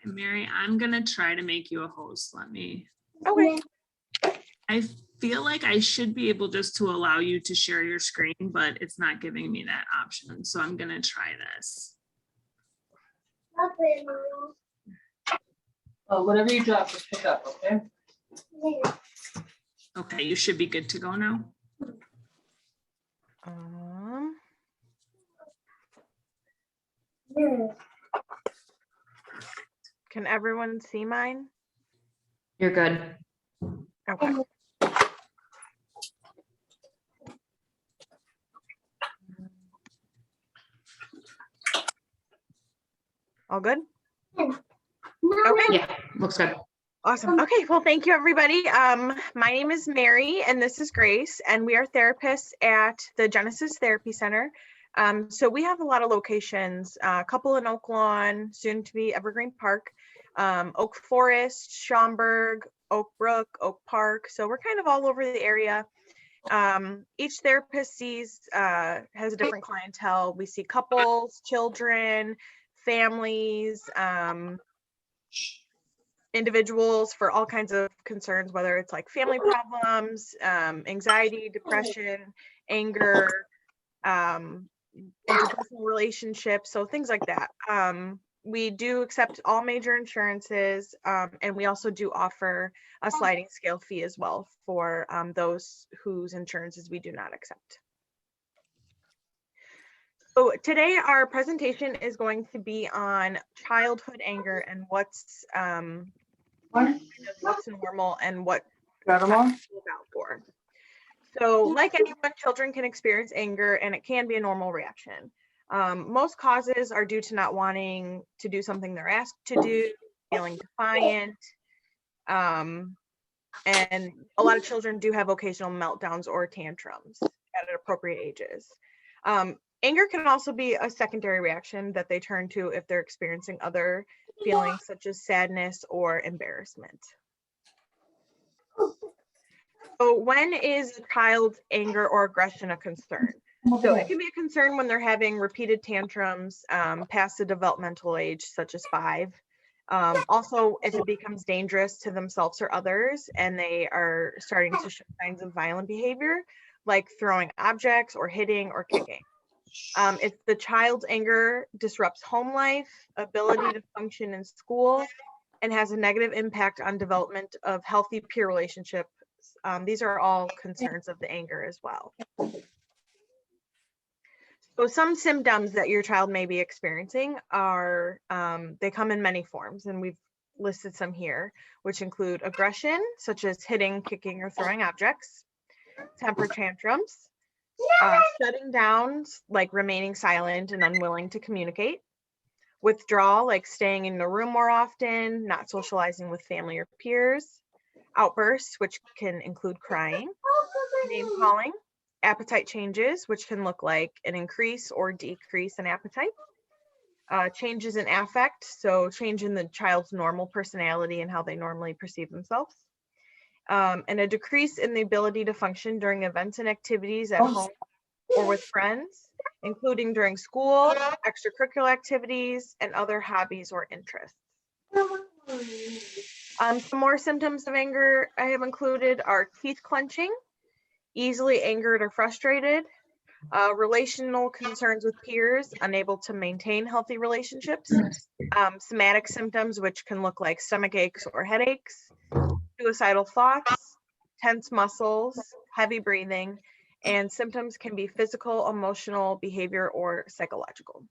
Mary, I'm gonna try to make you a host. Let me, Okay. I feel like I should be able just to allow you to share your screen, but it's not giving me that option. So I'm gonna try this. Oh, whatever you drop, just pick up, okay? Okay, you should be good to go now. Can everyone see mine? You're good. Okay. All good? Okay. Yeah, looks good. Awesome. Okay, well, thank you, everybody. My name is Mary, and this is Grace, and we are therapists at the Genesis Therapy Center. So we have a lot of locations, a couple in Oak Lawn, soon to be Evergreen Park, Oak Forest, Schaumburg, Oak Brook, Oak Park. So we're kind of all over the area. Each therapist has a different clientele. We see couples, children, families, individuals for all kinds of concerns, whether it's like family problems, anxiety, depression, anger, interpersonal relationships, so things like that. We do accept all major insurances, and we also do offer a sliding scale fee as well for those whose insurances we do not accept. So today our presentation is going to be on childhood anger and what's normal and what to look out for. So like anyone, children can experience anger and it can be a normal reaction. Most causes are due to not wanting to do something they're asked to do, feeling defiant, and a lot of children do have occasional meltdowns or tantrums at appropriate ages. Anger can also be a secondary reaction that they turn to if they're experiencing other feelings such as sadness or embarrassment. So when is a child's anger or aggression a concern? So it can be a concern when they're having repeated tantrums past the developmental age, such as 5. Also, if it becomes dangerous to themselves or others, and they are starting to show signs of violent behavior, like throwing objects or hitting or kicking. If the child's anger disrupts home life, ability to function in school, and has a negative impact on development of healthy peer relationships, these are all concerns of the anger as well. So some symptoms that your child may be experiencing are, they come in many forms, and we've listed some here, which include aggression, such as hitting, kicking, or throwing objects, temper tantrums, shutting down, like remaining silent and unwilling to communicate, withdrawal, like staying in the room more often, not socializing with family or peers, outbursts, which can include crying, name calling, appetite changes, which can look like an increase or decrease in appetite, changes in affect, so change in the child's normal personality and how they normally perceive themselves, and a decrease in the ability to function during events and activities at home or with friends, including during school, extracurricular activities, and other hobbies or interests. Some more symptoms of anger I have included are teeth clenching, easily angered or frustrated, relational concerns with peers, unable to maintain healthy relationships, somatic symptoms, which can look like stomach aches or headaches, suicidal thoughts, tense muscles, heavy breathing, and symptoms can be physical, emotional, behavior, or psychological.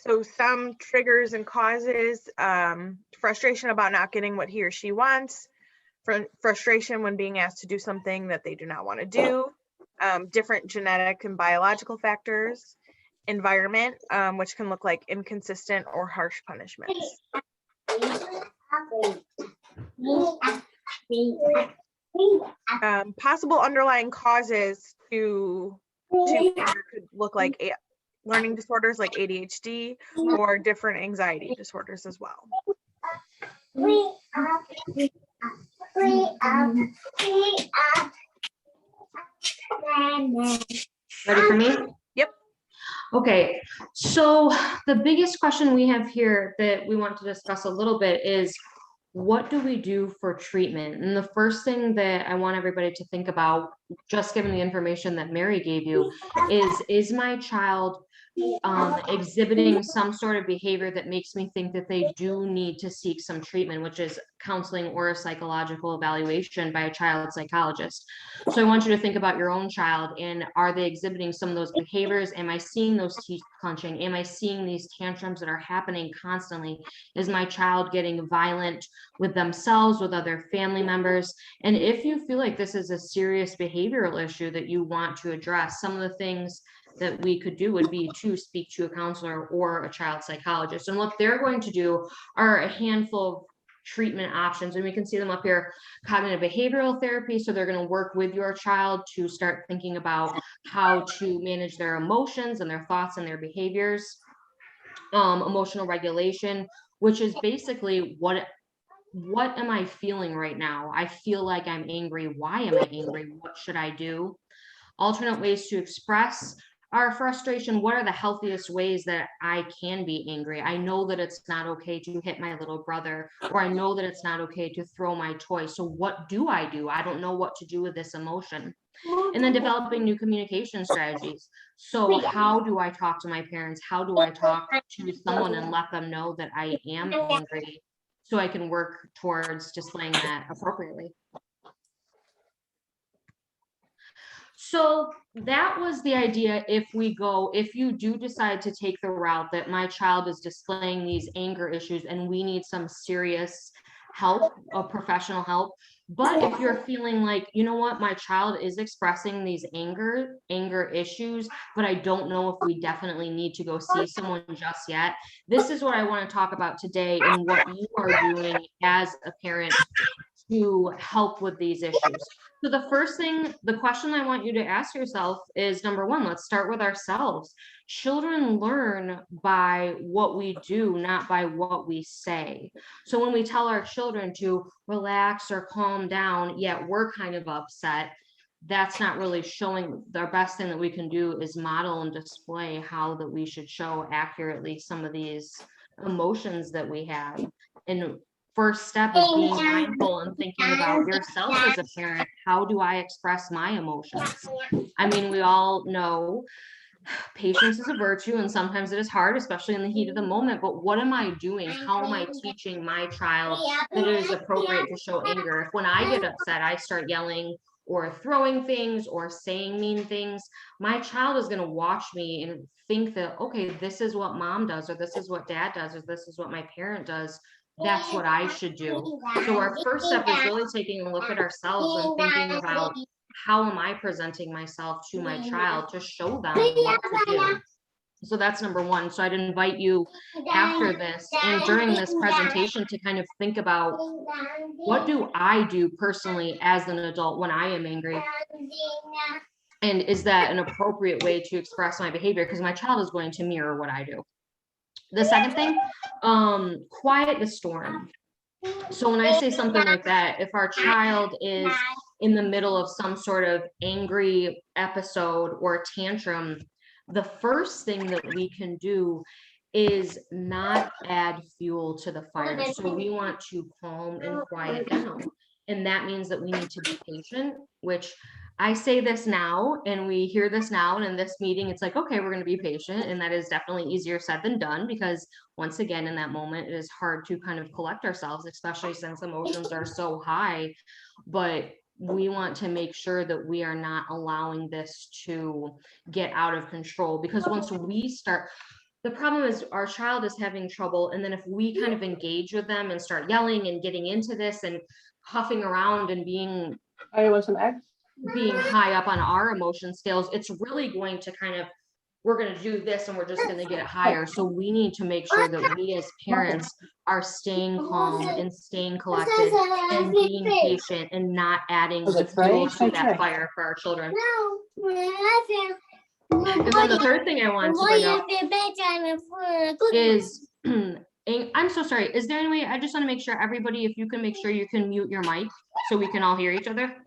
So some triggers and causes, frustration about not getting what he or she wants, frustration when being asked to do something that they do not want to do, different genetic and biological factors, environment, which can look like inconsistent or harsh punishments. Possible underlying causes to anger could look like learning disorders like ADHD or different anxiety disorders as well. Ready for me? Yep. Okay, so the biggest question we have here that we want to discuss a little bit is, what do we do for treatment? And the first thing that I want everybody to think about, just given the information that Mary gave you, is my child exhibiting some sort of behavior that makes me think that they do need to seek some treatment, which is counseling or a psychological evaluation by a child psychologist. So I want you to think about your own child, and are they exhibiting some of those behaviors? Am I seeing those teeth clenching? Am I seeing these tantrums that are happening constantly? Is my child getting violent with themselves, with other family members? And if you feel like this is a serious behavioral issue that you want to address, some of the things that we could do would be to speak to a counselor or a child psychologist. And what they're going to do are a handful of treatment options, and we can see them up here. Cognitive behavioral therapy, so they're going to work with your child to start thinking about how to manage their emotions and their thoughts and their behaviors. Emotional regulation, which is basically what am I feeling right now? I feel like I'm angry. Why am I angry? What should I do? Alternate ways to express our frustration. What are the healthiest ways that I can be angry? I know that it's not okay to hit my little brother, or I know that it's not okay to throw my toy. So what do? I don't know what to do with this emotion. And then developing new communication strategies. So how do I talk to my parents? How do I talk to someone and let them know that I am angry, so I can work towards displaying that appropriately? So that was the idea. If you do decide to take the route that my child is displaying these anger issues and we need some serious help, professional help. But if you're feeling like, you know what, my child is expressing these anger issues, but I don't know if we definitely need to go see someone just yet, this is what I want to talk about today, and what you are doing as a parent to help with these issues. So the question I want you to ask yourself is, number one, let's start with ourselves. Children learn by what we do, not by what we say. So when we tell our children to relax or calm down, yet we're kind of upset, that's not really showing. The best thing that we can do is model and display how that we should show accurately some of these emotions that we have. And first step is being mindful and thinking about yourself as a parent. How do I express my emotions? I mean, we all know patience is a virtue, and sometimes it is hard, especially in the heat of the moment. But what am I doing? How am I teaching my child that it is appropriate to show anger? If when I get upset, I start yelling or throwing things or saying mean things, my child is going to watch me and think that, okay, this is what mom does, or this is what dad does, or this is what my parent does. That's what I should do. So our first step is really taking a look at ourselves and thinking about, how am I presenting myself to my child to show them what to do? So that's number one. So I'd invite you after this and during this presentation to kind of think about, what do I do personally as an adult when I am angry? And is that an appropriate way to express my behavior? Because my child is going to mirror what I do. The second thing, quiet the storm. So when I say something like that, if our child is in the middle of some sort of angry episode or tantrum, the first thing that we can do is not add fuel to the fire. So we want to calm and quiet down. And that means that we need to be patient, which I say this now, and we hear this now, and in this meeting, it's like, okay, we're going to be patient. And that is definitely easier said than done, because once again, in that moment, it is hard to kind of collect ourselves, especially since emotions are so high. But we want to make sure that we are not allowing this to get out of control, because once we start, the problem is our child is having trouble. And then if we kind of engage with them and start yelling and getting into this and huffing around and being high up on our emotion scales, it's really going to kind of, we're going to do this and we're just going to get it higher. So we need to make sure that we as parents are staying calm and staying collected and being patient and not adding the fuel to that fire for our children. And then the third thing I want to bring up is, I'm so sorry. Is there any way, I just want to make sure everybody, if you can make sure you can mute your mic so we can all hear each other.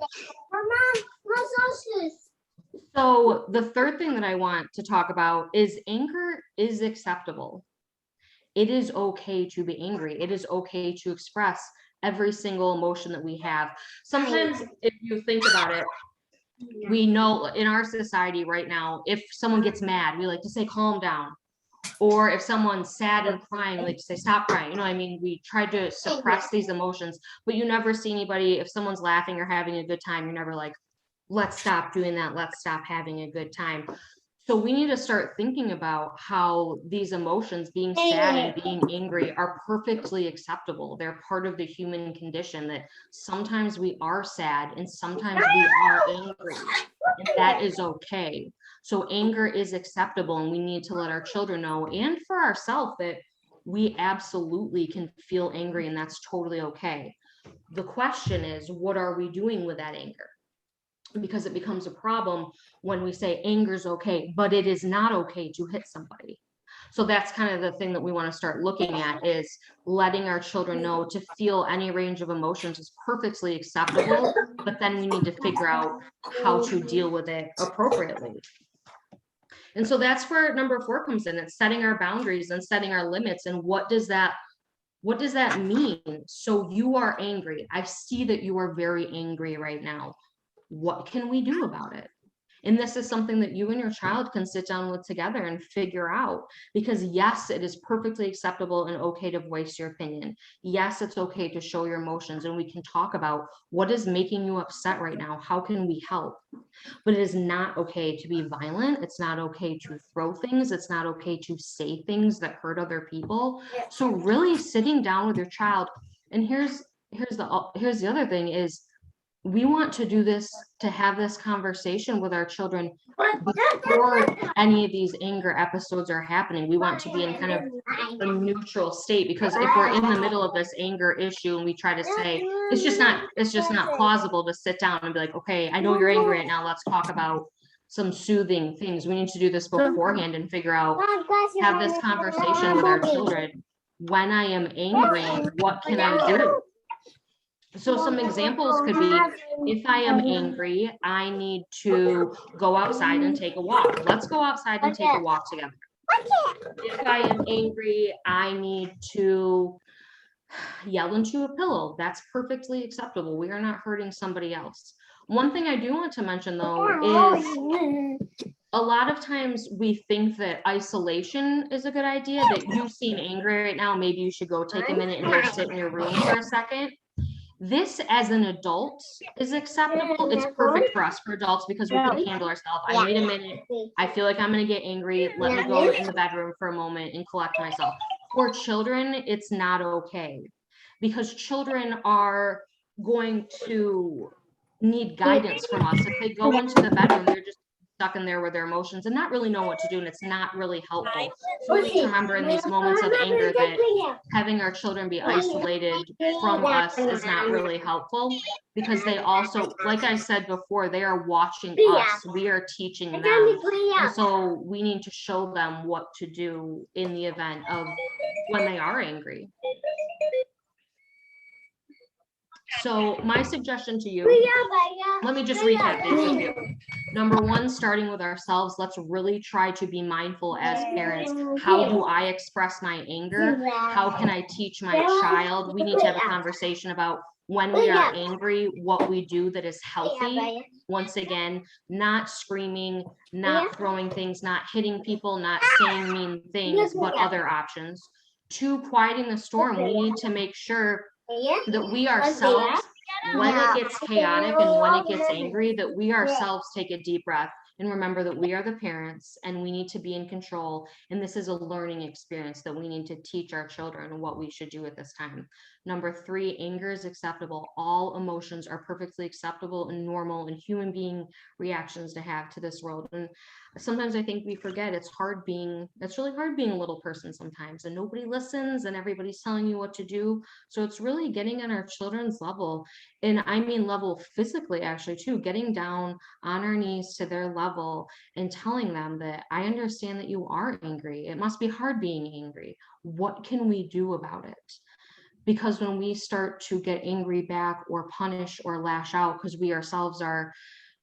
So the third thing that I want to talk about is anger is acceptable. It is okay to be angry. It is okay to express every single emotion that we have. Sometimes if you think about it, we know in our society right now, if someone gets mad, we like to say, calm down. Or if someone's sad and crying, we like to say, stop crying. You know, I mean, we try to suppress these emotions, but you never see anybody, if someone's laughing or having a good time, you're never like, let's stop doing that. Let's stop having a good time. So we need to start thinking about how these emotions, being sad and being angry, are perfectly acceptable. They're part of the human condition, that sometimes we are sad and sometimes we are angry, and that is okay. So anger is acceptable, and we need to let our children know, and for ourselves, that we absolutely can feel angry and that's totally okay. The question is, what are we doing with that anger? Because it becomes a problem when we say anger's okay, but it is not okay to hit somebody. So that's kind of the thing that we want to start looking at, is letting our children know to feel any range of emotions is perfectly acceptable, but then we need to figure out how to deal with it appropriately. And so that's where number 4 comes in. It's setting our boundaries and setting our limits. And what does that mean? So you are angry. I see that you are very angry right now. What can we do about it? And this is something that you and your child can sit down with together and figure out, because yes, it is perfectly acceptable and okay to voice your opinion. Yes, it's okay to show your emotions, and we can talk about what is making you upset right now. How can we help? But it is not okay to be violent. It's not okay to throw things. It's not okay to say things that hurt other people. So really sitting down with your child, and here's the other thing is, we want to do this, to have this conversation with our children before any of these anger episodes are happening. We want to be in kind of a neutral state, because if we're in the middle of this anger issue and we try to say, it's just not plausible to sit down and be like, okay, I know you're angry right now, let's talk about some soothing things. We need to do this beforehand and figure out, have this conversation with our children. When I am angry, what can I do? So some examples could be, if I am angry, I need to go outside and take a walk. Let's go outside and take a walk together. If I am angry, I need to yell into a pillow. That's perfectly acceptable. We are not hurting somebody else. One thing I do want to mention, though, is a lot of times we think that isolation is a good idea, that you seem angry right now, maybe you should go take a minute and go sit in your room for a second. This, as an adult, is acceptable. It's perfect for us, for adults, because we can handle ourselves. I need a minute. I feel like I'm going to get angry. Let me go in the bedroom for a moment and collect myself. For children, it's not okay, because children are going to need guidance from us. If they go into the bedroom, they're just stuck in there with their emotions and not really know what to do, and it's not really helpful. So we need to remember in these moments of anger that having our children be isolated from us is not really helpful, because they also, like I said before, they are watching us. We are teaching them, and so we need to show them what to do in the event of when they are angry. So my suggestion to you, let me just recap these with you. Number 1, starting with ourselves, let's really try to be mindful as parents. How do I express my anger? How can I teach my child? We need to have a conversation about, when we are angry, what we do that is healthy. Once again, not screaming, not throwing things, not hitting people, not saying mean things, but other options. 2, quieting the storm. We need to make sure that we ourselves, when it gets chaotic and when it gets angry, that we ourselves take a deep breath and remember that we are the parents and we need to be in control. And this is a learning experience that we need to teach our children what we should do at this time. Number 3, anger is acceptable. All emotions are perfectly acceptable and normal and human being reactions to have to this world. And sometimes I think we forget it's really hard being a little person sometimes, and nobody listens and everybody's telling you what to do. So it's really getting on our children's level, and I mean level physically actually too, getting down on our knees to their level and telling them that I understand that you are angry. It must be hard being angry. What can we do about it? Because when we start to get angry back or punish or lash out because we ourselves are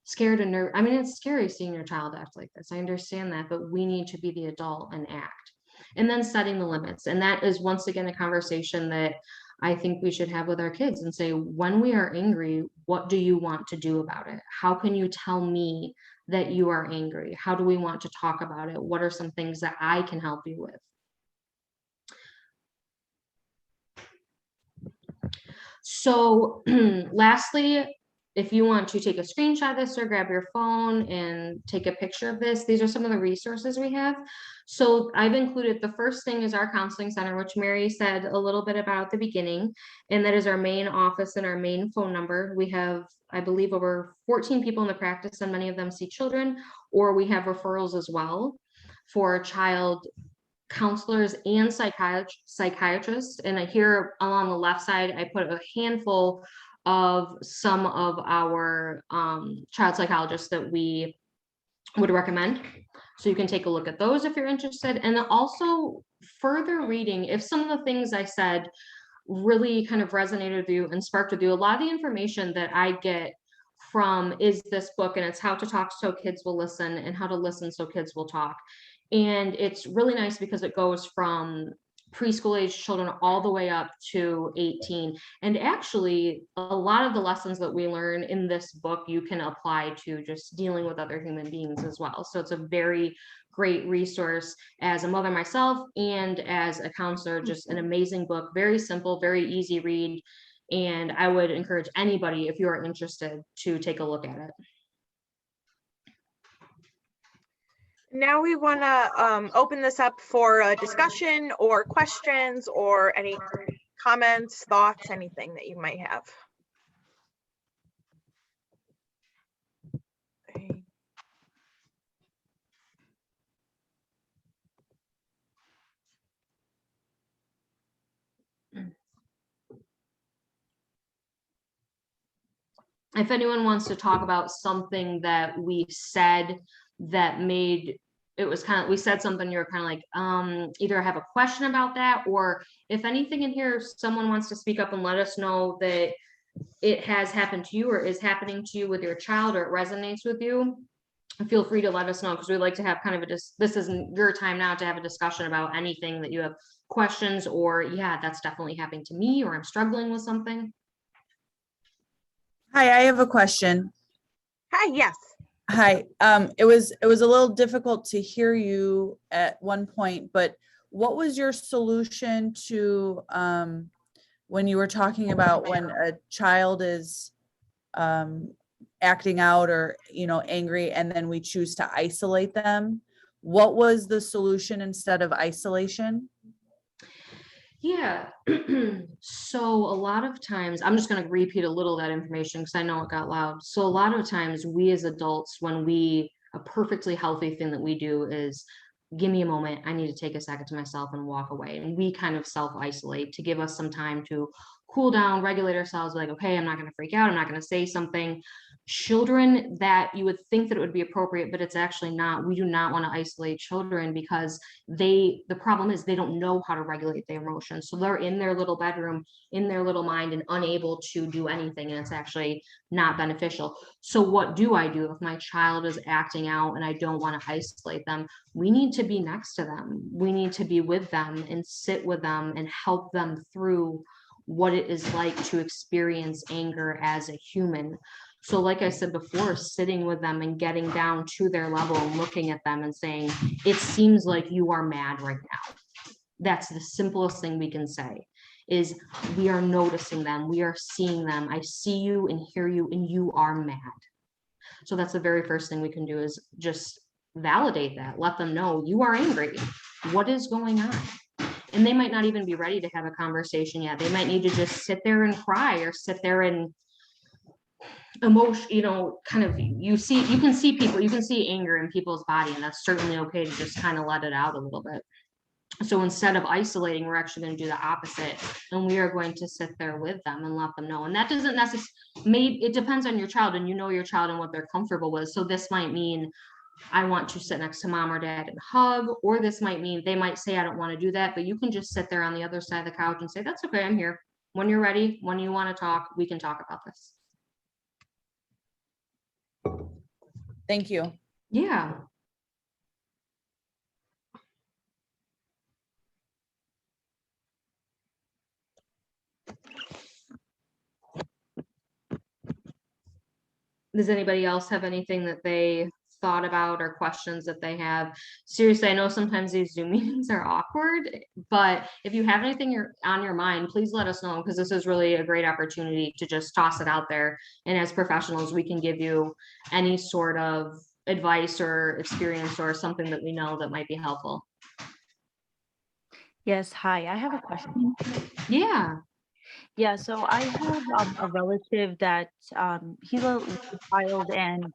scared and nervous. I mean, it's scary seeing your child act like this. I understand that, but we need to be the adult and act. And then setting the limits. And that is once again a conversation that I think we should have with our kids and say, when we are angry, what do you want to do about it? How can you tell me that you are angry? How do we want to talk about it? What are some things that I can help you with? So lastly, if you want to take a screenshot of this or grab your phone and take a picture of this, these are some of the resources we have. So I've included, the first thing is our counseling center, which Mary said a little bit about at the beginning, and that is our main office and our main phone number. We have, I believe, over 14 people in the practice, and many of them see children, or we have referrals as well for child counselors and psychiatrists. And here along the left side, I put a handful of some of our child psychologists that we would recommend. So you can take a look at those if you're interested. And then also further reading, if some of the things I said really kind of resonated with you and sparked with you, a lot of the information that I get from is this book, and it's How to Talk So Kids Will Listen and How to Listen So Kids Will Talk. And it's really nice because it goes from preschool age children all the way up to 18. And actually, a lot of the lessons that we learn in this book, you can apply to just dealing with other human beings as well. So it's a very great resource as a mother myself and as a counselor, just an amazing book, very simple, very easy read. And I would encourage anybody, if you are interested, to take a look at it. Now we want to open this up for a discussion or questions or any comments, thoughts, anything that you might have. Okay. If anyone wants to talk about something that we said that made it was kind of, we said something, you're kind of like, either have a question about that, or if anything in here, someone wants to speak up and let us know that it has happened to you or is happening to you with your child, or it resonates with you, feel free to let us know, because we'd like to have kind of this isn't your time now to have a discussion about anything that you have questions, or yeah, that's definitely happening to me, or I'm struggling with something. Hi, I have a question. Hi, yes. Hi, it was a little difficult to hear you at one point, but what was your solution to when you were talking about when a child is acting out or, angry, and then we choose to isolate them? What was the solution instead of isolation? Yeah, so a lot of times, I'm just going to repeat a little of that information because I know it got loud. So a lot of times we as adults, a perfectly healthy thing that we do is, give me a moment, I need to take a second to myself and walk away. And we kind of self-isolate to give us some time to cool down, regulate ourselves, like, okay, I'm not going to freak out, I'm not going to say something. Children, that you would think that it would be appropriate, but it's actually not. We do not want to isolate children because the problem is they don't know how to regulate their emotions. So they're in their little bedroom, in their little mind, and unable to do anything. And it's actually not beneficial. So what do I do if my child is acting out and I don't want to isolate them? We need to be next to them. We need to be with them and sit with them and help them through what it is like to experience anger as a human. So like I said before, sitting with them and getting down to their level and looking at them and saying, it seems like you are mad right now. That's the simplest thing we can say, is we are noticing them. We are seeing them. I see you and hear you, and you are mad. So that's the very first thing we can do, is just validate that. Let them know you are angry. What is going on? And they might not even be ready to have a conversation yet. They might need to just sit there and cry, or sit there and emotion, kind of, you can see anger in people's body, and that's certainly okay to just kind of let it out a little bit. So instead of isolating, we're actually going to do the opposite, and we are going to sit there with them and let them know. And that doesn't necessarily, maybe it depends on your child, and your child and what they're comfortable with. So this might mean, I want to sit next to mom or dad and hug, or this might mean they might say, I don't want to do that, but you can just sit there on the other side of the couch and say, that's okay, I'm here. When you're ready, when you want to talk, we can talk about this. Thank you. Yeah. Does anybody else have anything that they thought about or questions that they have? Seriously, I know sometimes these Zoom meetings are awkward, but if you have anything on your mind, please let us know, because this is really a great opportunity to just toss it out there. And as professionals, we can give you any sort of advice or experience or something that we know that might be helpful. Yes, hi. I have a question. Yeah. Yeah, so I have a relative that he's a little child and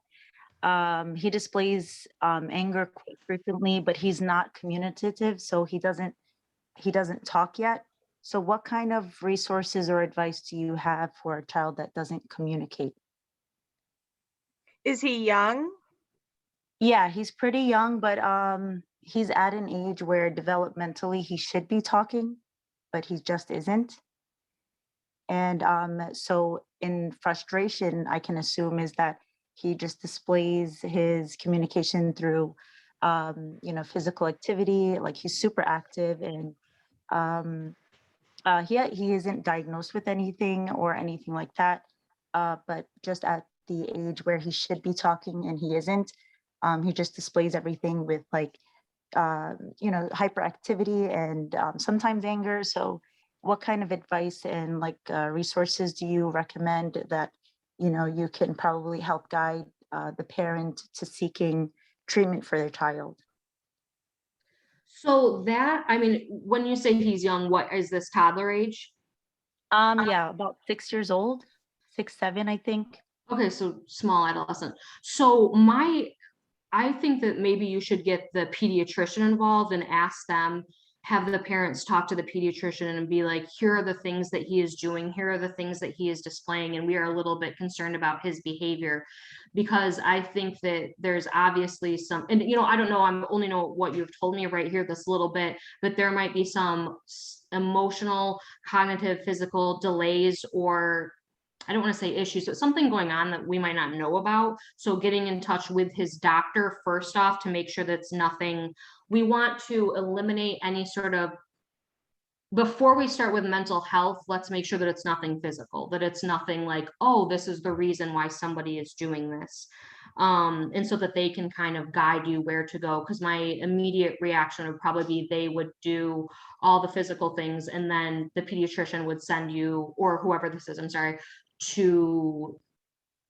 he displays anger quite frequently, but he's not communicative, so he doesn't talk yet. So what kind of resources or advice do you have for a child that doesn't communicate? Is he young? Yeah, he's pretty young, but he's at an age where developmentally he should be talking, but he just isn't. And so in frustration, I can assume is that he just displays his communication through, physical activity, like he's super active and um, he isn't diagnosed with anything or anything like that. But just at the age where he should be talking and he isn't, he just displays everything with like, hyperactivity and sometimes anger. So what kind of advice and like resources do you recommend that, you can probably help guide the parent to seeking treatment for their child? So that, I mean, when you say he's young, what is this, toddler age? Yeah, about 6 years old, 6, 7, I think. Okay, so small adolescent. I think that maybe you should get the pediatrician involved and ask them, have the parents talk to the pediatrician and be like, here are the things that he is doing, here are the things that he is displaying, and we are a little bit concerned about his behavior. Because I think that there's obviously some, and I don't know, I'm only know what you've told me right here this little bit, but there might be some emotional, cognitive, physical delays, or I don't want to say issues, but something going on that we might not know about. So getting in touch with his doctor first off to make sure that's nothing. We want to eliminate any sort of, before we start with mental health, let's make sure that it's nothing physical, that it's nothing like, oh, this is the reason why somebody is doing this. And so that they can kind of guide you where to go. Because my immediate reaction would probably be they would do all the physical things, and then the pediatrician would send you, or whoever this is, I'm sorry, to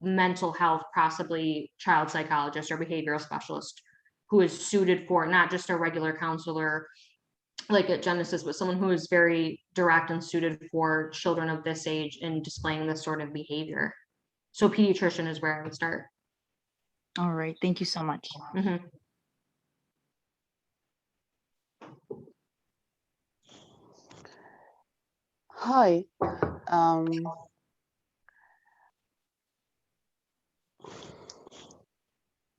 mental health, possibly child psychologist or behavioral specialist, who is suited for not just a regular counselor like at Genesis, but someone who is very direct and suited for children of this age and displaying this sort of behavior. So pediatrician is where I would start. All right, thank you so much. Mhm. Hi.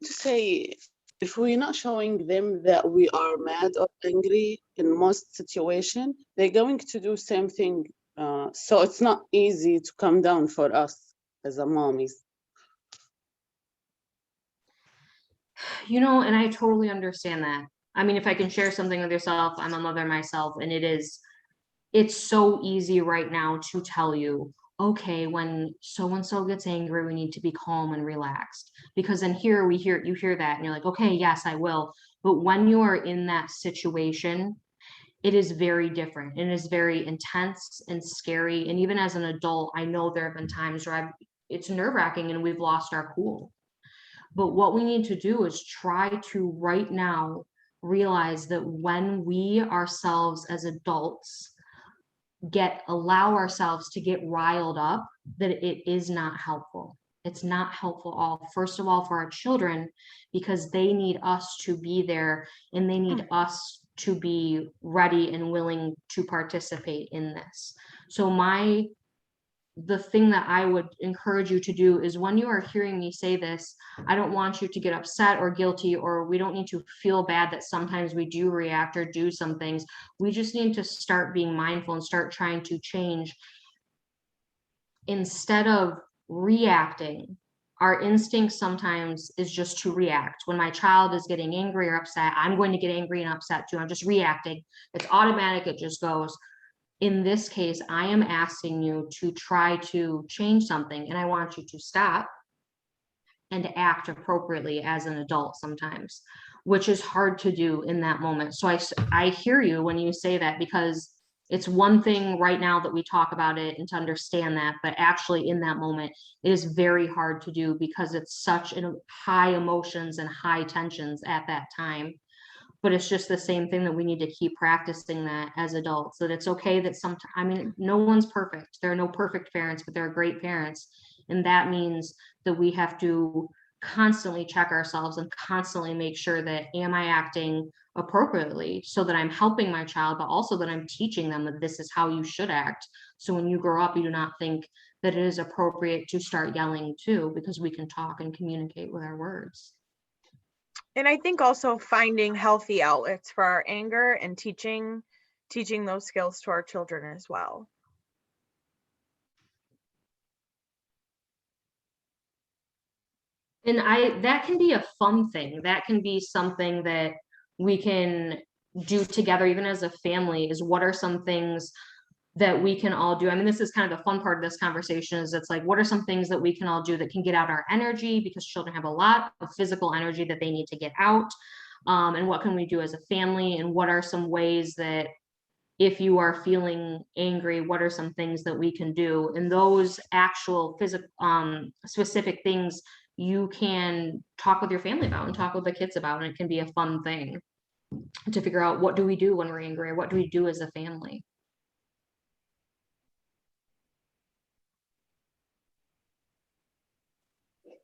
To say, if we're not showing them that we are mad or angry in most situation, they're going to do same thing. So it's not easy to come down for us as a mommies. And I totally understand that. I mean, if I can share something with yourself, I'm a mother myself, and it's so easy right now to tell you, okay, when so-and-so gets angry, we need to be calm and relaxed. Because in here, you hear that and you're like, okay, yes, I will. But when you are in that situation, it is very different. It is very intense and scary. And even as an adult, I know there have been times where it's nerve-wracking and we've lost our cool. But what we need to do is try to right now realize that when we ourselves as adults allow ourselves to get riled up, that it is not helpful. It's not helpful at all. First of all, for our children, because they need us to be there and they need us to be ready and willing to participate in this. So the thing that I would encourage you to do is, when you are hearing me say this, I don't want you to get upset or guilty, or we don't need to feel bad that sometimes we do react or do some things. We just need to start being mindful and start trying to change. Instead of reacting, our instinct sometimes is just to react. When my child is getting angry or upset, I'm going to get angry and upset too. I'm just reacting. It's automatic, it just goes. In this case, I am asking you to try to change something, and I want you to stop and act appropriately as an adult sometimes, which is hard to do in that moment. So I hear you when you say that, because it's one thing right now that we talk about it and to understand that, but actually in that moment, it is very hard to do because it's such high emotions and high tensions at that time. But it's just the same thing that we need to keep practicing that as adults, that it's okay that sometimes, I mean, no one's perfect. There are no perfect parents, but there are great parents. And that means that we have to constantly check ourselves and constantly make sure that, am I acting appropriately so that I'm helping my child, but also that I'm teaching them that this is how you should act. So when you grow up, you do not think that it is appropriate to start yelling too, because we can talk and communicate with our words. And I think also finding healthy outlets for our anger and teaching those skills to our children as well. And that can be a fun thing. That can be something that we can do together, even as a family, is what are some things that we can all do. I mean, this is kind of the fun part of this conversation, is it's like, what are some things that we can all do that can get out our energy, because children have a lot of physical energy that they need to get out. And what can we do as a family? And what are some ways that, if you are feeling angry, what are some things that we can do? And those actual physical, specific things you can talk with your family about and talk with the kids about, and it can be a fun thing to figure out, what do we do when we're angry? What do we do as a family?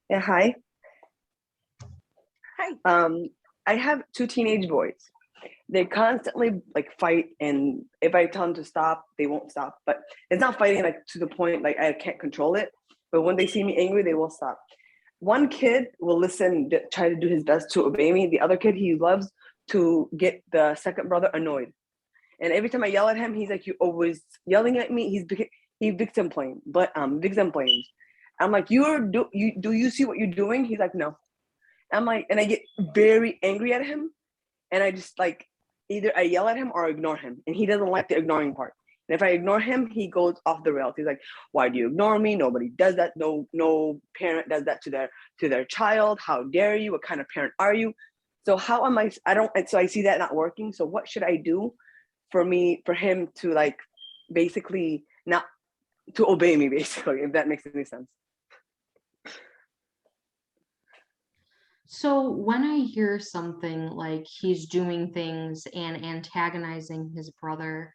Yeah, hi. Hi. I have 2 teenage boys. They constantly like fight, and if I tell them to stop, they won't stop. But it's not fighting like to the point like I can't control it. But when they see me angry, they will stop. One kid will listen, try to do his best to obey me. The other kid, he loves to get the second brother annoyed. And every time I yell at him, he's like, "You always yelling at me." He victim blames, but victim blames. I'm like, do you see what you're doing? He's like, no. I'm like, and I get very angry at him, and I just like, either I yell at him or ignore him, and he doesn't like the ignoring part. And if I ignore him, he goes off the rails. He's like, "Why do you ignore me? Nobody does that. No parent does that to their child. How dare you? What kind of parent are you?" So how am I? So I see that not working. So what should I do for him to like, basically not to obey me, basically, if that makes any sense? So when I hear something like he's doing things and antagonizing his brother,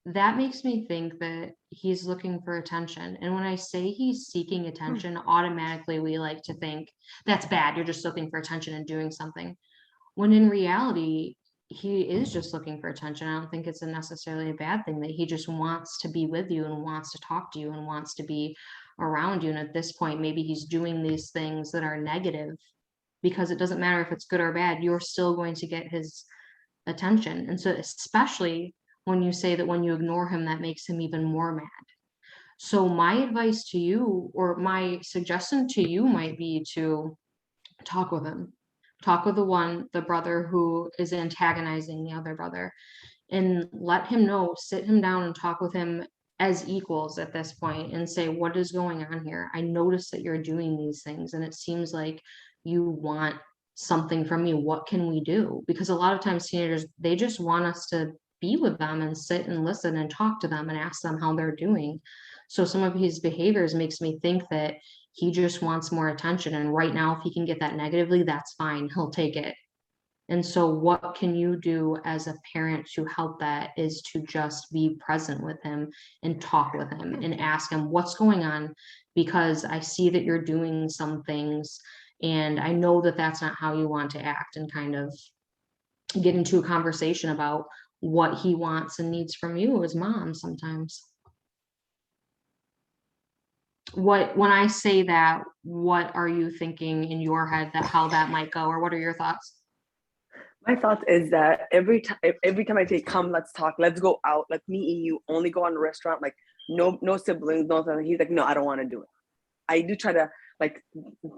that makes me think that he's looking for attention. And when I say he's seeking attention, automatically we like to think that's bad. You're just looking for attention and doing something. When in reality, he is just looking for attention. I don't think it's necessarily a bad thing, that he just wants to be with you and wants to talk to you and wants to be around you. And at this point, maybe he's doing these things that are negative, because it doesn't matter if it's good or bad, you're still going to get his attention. And so especially when you say that when you ignore him, that makes him even more mad. So my advice to you, or my suggestion to you, might be to talk with him. Talk with the brother who is antagonizing the other brother, and let him know, sit him down and talk with him as equals at this point and say, what is going on here? I notice that you're doing these things, and it seems like you want something from me. What can we do? Because a lot of times teenagers, they just want us to be with them and sit and listen and talk to them and ask them how they're doing. So some of his behaviors makes me think that he just wants more attention. And right now, if he can get that negatively, that's fine. He'll take it. And so what can you do as a parent to help that, is to just be present with him and talk with him and ask him what's going on, because I see that you're doing some things and I know that that's not how you want to act, and kind of get into a conversation about what he wants and needs from you as mom sometimes. When I say that, what are you thinking in your head that how that might go, or what are your thoughts? My thought is that every time I say, "Come, let's talk, let's go out, let me and you only go on a restaurant," like no siblings, no something. He's like, "No, I don't want to do it." I do try to like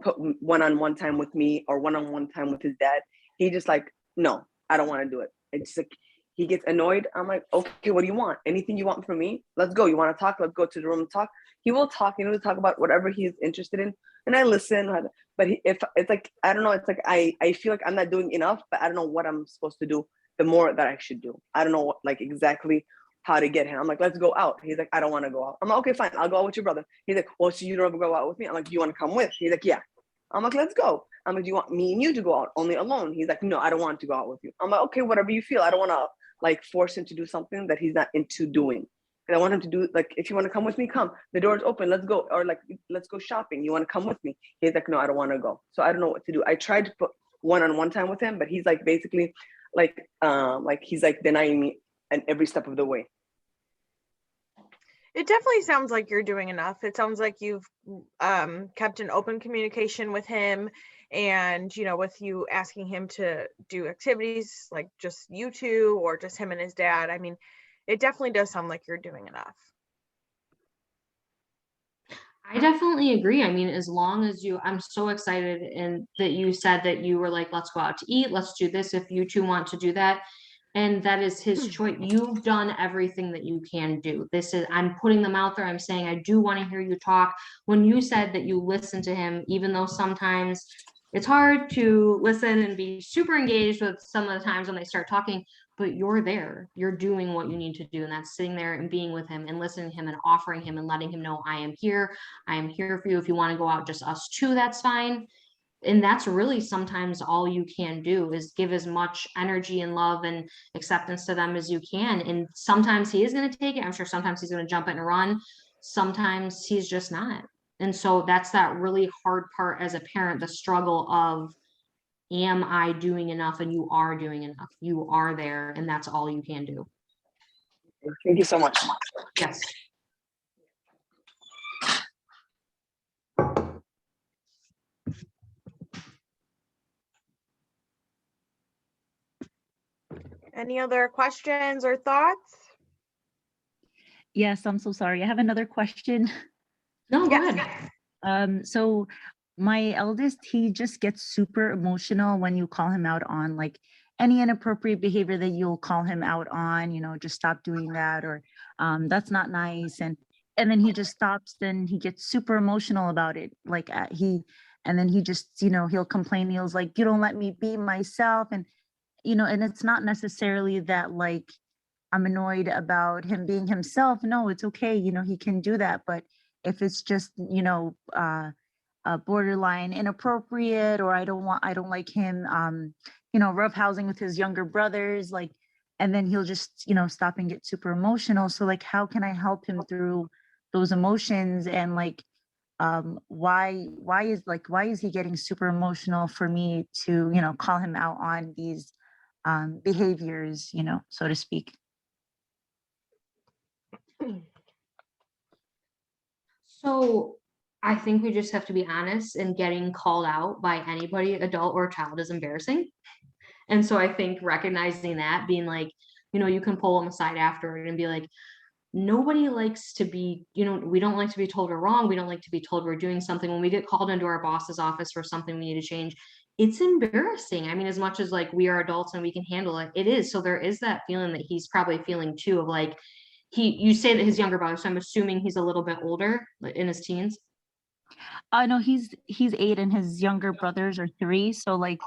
put one-on-one time with me or one-on-one time with his dad. He just like, no, I don't want to do it. It's like he gets annoyed. I'm like, okay, what do you want? Anything you want from me? Let's go. You want to talk? Let's go to the room and talk. He will talk. He will talk about whatever he's interested in, and I listen. But if it's like, I don't know, it's like I feel like I'm not doing enough, but I don't know what I'm supposed to do. The more that I should do, I don't know what, like exactly how to get him. I'm like, let's go out. He's like, I don't want to go out. I'm like, okay, fine. I'll go out with your brother. He's like, well, so you don't ever go out with me? I'm like, do you want to come with? He's like, yeah. I'm like, let's go. I'm like, do you want me and you to go out only alone? He's like, no, I don't want to go out with you. I'm like, okay, whatever you feel. I don't want to like force him to do something that he's not into doing. And I want him to do, like, if you want to come with me, come. The door's open. Let's go. Or like, let's go shopping. You want to come with me? He's like, no, I don't want to go. So I don't know what to do. I tried to put one-on-one time with him, but he's like basically like he's like denying me in every step of the way. It definitely sounds like you're doing enough. It sounds like you've kept an open communication with him, and with you asking him to do activities like just you two or just him and his dad. I mean, it definitely does sound like you're doing enough. I definitely agree. I mean, as long as I'm so excited and that you said that you were like, let's go out to eat, let's do this if you two want to do that. And that is his choice. You've done everything that you can do. I'm putting them out there. I'm saying, I do want to hear you talk. When you said that you listen to him, even though sometimes it's hard to listen and be super engaged with some of the times when they start talking, but you're there, you're doing what you need to do. And that's sitting there and being with him and listening to him and offering him and letting him know, I am here for you. If you want to go out, just us two, that's fine. And that's really sometimes all you can do is give as much energy and love and acceptance to them as you can. And sometimes he is going to take it. I'm sure sometimes he's going to jump it and run. Sometimes he's just not. And so that's that really hard part as a parent, the struggle of, am I doing enough? And you are doing enough. You are there, and that's all you can do. Thank you so much. Yes. Any other questions or thoughts? Yes, I'm so sorry. I have another question. No, Yes. good. So my eldest, he just gets super emotional when you call him out on like any inappropriate behavior that you'll call him out on, just stop doing that, or that's not nice. And then he just stops, then he gets super emotional about it. Like and then he just, he'll complain. He'll like, you don't let me be myself. And, and it's not necessarily that like, I'm annoyed about him being himself. No, it's okay. He can do that. But if it's just, borderline inappropriate, or I don't like him, roughhousing with his younger brothers, like, and then he'll just, stop and get super emotional. So like, how can I help him through those emotions? And like, why is he getting super emotional for me to, call him out on these behaviors, so to speak? So I think we just have to be honest, and getting called out by anybody, adult or child, is embarrassing. And so I think recognizing that, being like, you can pull them aside afterward and be like, nobody likes to be, we don't like to be told we're wrong. We don't like to be told we're doing something. When we get called into our boss's office for something we need to change, it's embarrassing. I mean, as much as like we are adults and we can handle it, it is. So there is that feeling that he's probably feeling too, of like, you say that his younger brother, so I'm assuming he's a little bit older, like in his teens. No, he's 8 and his younger brothers are 3. So like,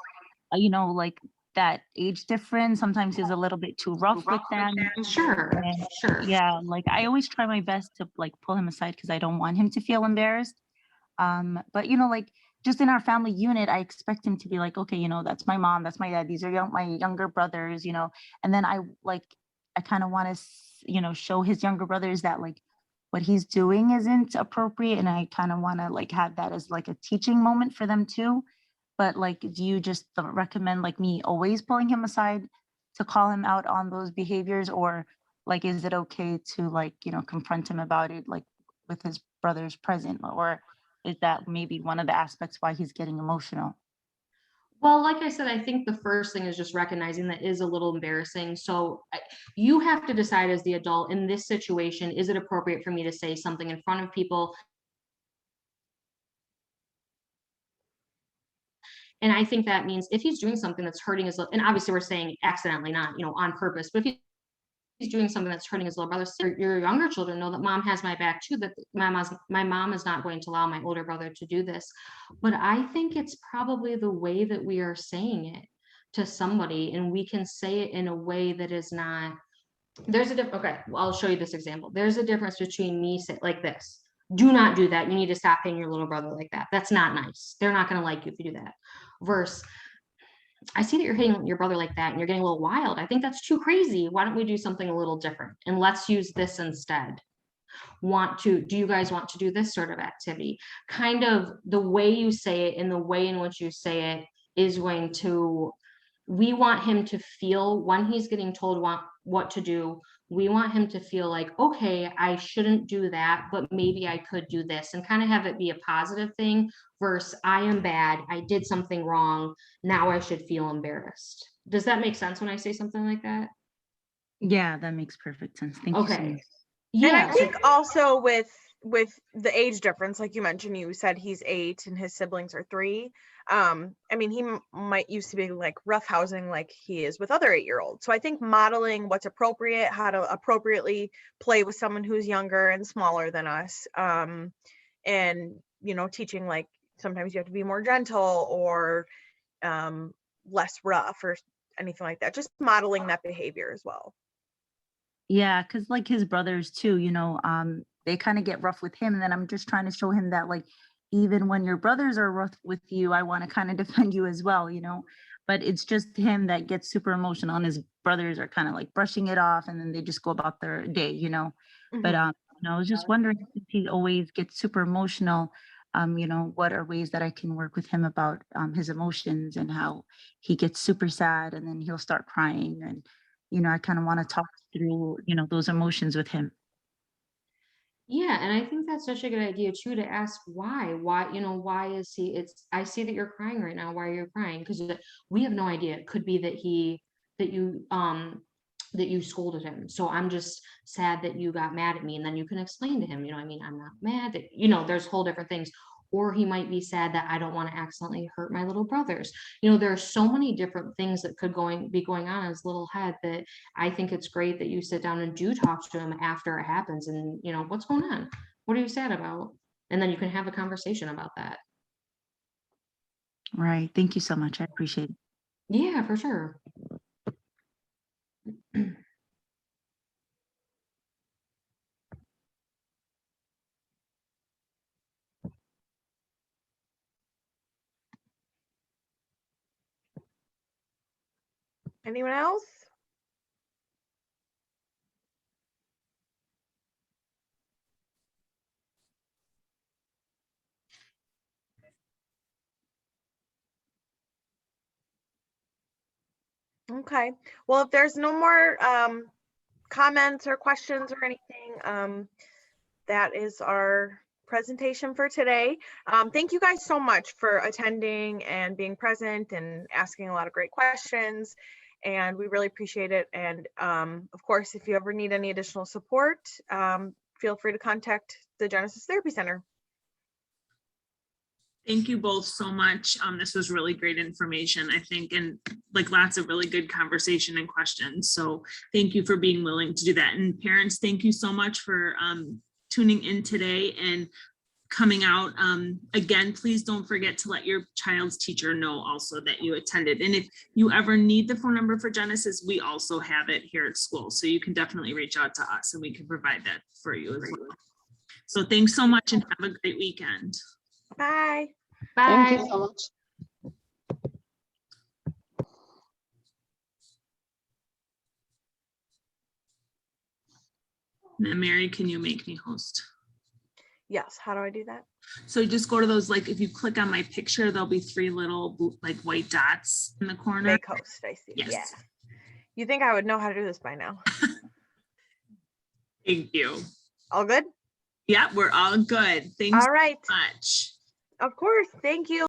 like that age difference sometimes is a little bit too rough with them. Sure, And sure. yeah, like I always try my best to like pull him aside because I don't want him to feel embarrassed. But like just in our family unit, I expect him to be like, okay, that's my mom, that's my dad, these are my younger brothers, and then I kind of want to, show his younger brothers that like what he's doing isn't appropriate. And I kind of want to like have that as like a teaching moment for them too. But like, do you just recommend like me always pulling him aside to call him out on those behaviors? Or like, is it okay to like, confront him about it, like with his brothers present? Or is that maybe one of the aspects why he's getting emotional? Well, like I said, I think the first thing is just recognizing that is a little embarrassing. So you have to decide as the adult in this situation, is it appropriate for me to say something in front of people And I think that means if he's doing something that's hurting his, and obviously we're saying accidentally, not, you know, on purpose, but if he's doing something that's hurting his little brother, so your younger children know that mom has my back too, that my mom is not going to allow my older brother to do this. But I think it's probably the way that we are saying it to somebody, and we can say it in a way that is not, there's a difference. Okay, well, I'll show you this example. There's a difference between me saying like this, do not do that. You need to stop hitting your little brother like that. That's not nice. They're not going to like you if you do that. Versus, I see that you're hitting your brother like that and you're getting a little wild. I think that's too crazy. Why don't we do something a little different? And let's use this instead. Do you guys want to do this sort of activity? Kind of the way you say it and the way in which you say it is going to, we want him to feel when he's getting told what to do, we want him to feel like, okay, I shouldn't do that, but maybe I could do this, and kind of have it be a positive thing versus I am bad, I did something wrong, now I should feel embarrassed. Does that make sense when I say something like that? Yeah, that makes perfect sense. Thank you so Okay. much. And Yeah. I think also with the age difference, like you mentioned, you said he's 8 and his siblings are 3. I mean, he might used to be like roughhousing like he is with other 8-year-olds. So I think modeling what's appropriate, how to appropriately play with someone who's younger and smaller than us, and, you know, teaching like sometimes you have to be more gentle or less rough or anything like that. Just modeling that behavior as well. Yeah, because like his brothers too, you know, they kind of get rough with him. And then I'm just trying to show him that like, even when your brothers are rough with you, I want to kind of defend you as well, you know. But it's just him that gets super emotional, and his brothers are kind of like brushing it off, and then they just go about their day, you know. But Mhm. you know, I was just wondering if he always gets super emotional. You know, what are ways that I can work with him about his emotions and how he gets super sad and then he'll start crying, and you know, I kind of want to talk through, you know, those emotions with him. Yeah, and I think that's such a good idea too, to ask why, you know, why is he, I see that you're crying right now. Why are you crying? Because we have no idea. It could be that you scolded him. So I'm just sad that you got mad at me. And then you can explain to him, you know, I mean, I'm not mad that, you know, there's whole different things. Or he might be sad that I don't want to accidentally hurt my little brothers. You know, there are so many different things that could be going on in his little head, that I think it's great that you sit down and do talk to him after it happens, and, you know, what's going on? What are you sad about? And then you can have a conversation about that. Right. Thank you so much. I appreciate it. Yeah, for sure. Anyone else? Okay. Well, if there's no more comments or questions or anything, that is our presentation for today. Thank you guys so much for attending and being present and asking a lot of great questions. And we really appreciate it. And of course, if you ever need any additional support, feel free to contact the Genesis Therapy Center. Thank you both so much. This was really great information, I think, and like lots of really good conversation and questions. So thank you for being willing to do that. And parents, thank you so much for tuning in today and coming out. Again, please don't forget to let your child's teacher know also that you attended. And if you ever need the phone number for Genesis, we also have it here at school. So you can definitely reach out to us and we can provide that for you as well. So thanks so much and have a great weekend. Bye. Thank you Bye. so much. Now, Mary, can you make me host? Yes. How do I do that? So just go to those, like if you click on my picture, there'll be 3 little like white dots in the corner. Make host. I see. Yes. Yeah. You think I would know how to do this by now? Thank you. All good? Yeah, we're all good. Thanks All right. so much. Of course. Thank you.